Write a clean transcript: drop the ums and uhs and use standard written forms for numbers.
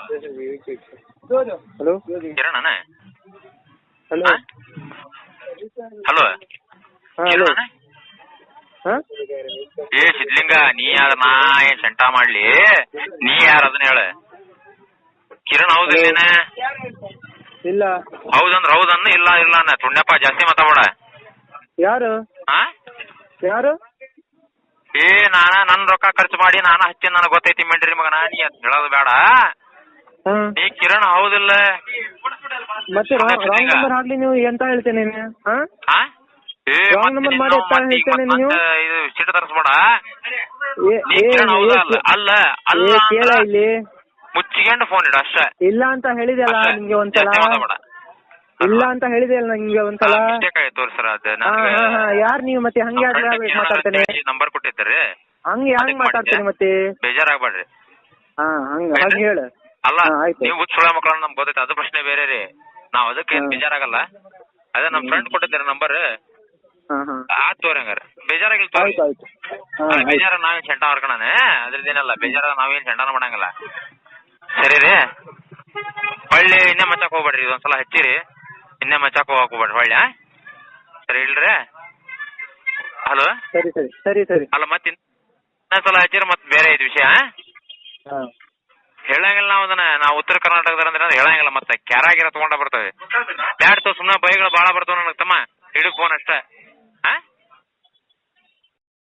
Hello ಕಿರಣನ hello hello ಹಾಂ hello ಕಿರಣನ ಹಾಂ ಏ ಸಿದ್ಲಿಂಗ ನೀ ಯಾರ ನಾ ಏನ್ ಸೆಂಟ ಮಾಡ್ಲಿ ನೀ ಯಾರ ಅದನ್ನ ಹೇಳ ಕಿರಣ್ ಹೌದಿಲ್ಲ ಇಲ್ಲ ಹೌದನ್ನ ಇಲ್ಲ ಇಲ್ಲ ಅನ್ನ ತುಣ್ಯಪ್ಪ ಜಾಸ್ತಿ ಮಾತಾಡ ಯಾರು ಹಾ ಯಾರು ಏ ನನ್ ರೊಕ್ಕ ಖರ್ಚು ಮಾಡಿ ಹಚ್ಚಿ ನನಗೆ ಗೊತ್ತೈತಿ ಮಿಂಡ್ರಿ ಮಗನ ನೀ ಅದ್ ಹೇಳೋದು ಬೇಡ. ಹಾಂ ನೀ ಕಿರಣ್ ಹೌದಿಲ್ಲ ಮತ್ತೆ ರಾಂಗ್ ನಂಬರ್ ಹಾಕ್ಲಿ ನೀವು ಎಂತ ಹೇಳ್ತೇನೆ ಹಾಂ ರಾಂಗ್ ನಂಬರ್ ಮಾಡಿ ಹೇಳ್ತೇನೆ ನೀವು ಇದು ಸಿಟ್ಟು ತರಿಸ್ಬೇಡ. ಕೇಳ ಇಲ್ಲಿ ಮುಚ್ಚಿಕೊಂಡು ಫೋನ್ ಇಡು ಅಷ್ಟೇ. ಇಲ್ಲ ಅಂತ ಹೇಳಿದೆಲ್ಲ ನಿಮ್ಗೆ ಒಂದ್ಸಲ ಇಲ್ಲ ಅಂತ ಹೇಳಿದೆ ಅಲ್ಲ ನಿಮ್ಗೆ ಒಂದ್ಸಲ ತೋರ್ಸರ ಯಾರು ನೀವು ಮತ್ತೆ ಹಂಗೆ ಮಾತಾಡ್ತೇನೆ ನಂಬರ್ ಕೊಟ್ಟಿದ್ದೀರಿ ಹಂಗೆ ಹಂಗ್ ಮಾತಾಡ್ತೇನೆ ಮತ್ತೆ ಬೇಜಾರಾಗ್ಬೇಡ್ರಿ. ಹಾಗೆ ಹೇಳು ಅಲ್ಲ ನೀವು ಹುಚ್ಚುಳ ಮಕ್ಕಳನ್ನ ನಮ್ಗೆ ಗೊತ್ತೈತೆ ಅದು ಪ್ರಶ್ನೆ ಬೇರೆ ರೀ. ನಾವ್ ಅದಕ್ಕೆ ಏನ್ ಬೇಜಾರಾಗಲ್ಲ. ಅದೇ ನಮ್ ಫ್ರೆಂಡ್ ಕೊಟ್ಟಿದ್ದೀರಿ ನಂಬರ್ ಆತ್ ತೋರಿ ಹಂಗಾರ ಬೇಜಾರಾಗಿಲ್ಲ ತೋರಿ. ಬೇಜಾರ ನಾವೇನ್ ಸೆಂಟ ಮಾಡ್ಕೊಳನೆ ಅದ್ರದ್ದೇನಲ್ಲ ಬೇಜಾರ ನಾವೇನ್ ಸೆಂಟನ ಮಾಡಂಗಿಲ್ಲ. ಸರಿ ರೀ ಹೊಳ್ಳಿ ಇನ್ನೇ ಮಚ್ಚಾಕ್ ಹೋಗ್ಬೇಡ್ರಿ ಇದೊಂದ್ಸಲ ಹಚ್ಚಿರಿ ಇನ್ನೇ ಮಚ್ಚಾಕ್ ಹೋಗ್ಬೇಡ್ರಿ ಹೊಳ್ಳಿ. ಸರಿ ಇಲ್ರಿ ಹಲೋ ಸರಿ ಸರಿ ಸರಿ ಸರಿ ಅಲ್ಲ ಮತ್ತೆ ಇನ್ನೊಂದ್ಸಲ ಹಚ್ಚಿರಿ ಮತ್ತೆ ಬೇರೆ ಇದು ವಿಷಯ ಹೇಳಂಗಿಲ್ಲ ನಾವು ಅದನ್ನ ನಾವು ಉತ್ತರ ಕರ್ನಾಟಕದ ಅಂದ್ರೆ ಹೇಳಂಗಿಲ್ಲ ಮತ್ತೆ ಕ್ಯಾರಾಗಿರ ತಗೊಂಡ ಬರ್ತವೆ ಬ್ಯಾಡ್ತು ಸುಮ್ಮನೆ ಬೈಗಳು ಭಾಳ ಬರ್ತಾವ ನನಗೆ ತಮ್ಮ ಹಿಡಿದು ಫೋನ್ ಅಷ್ಟೇ.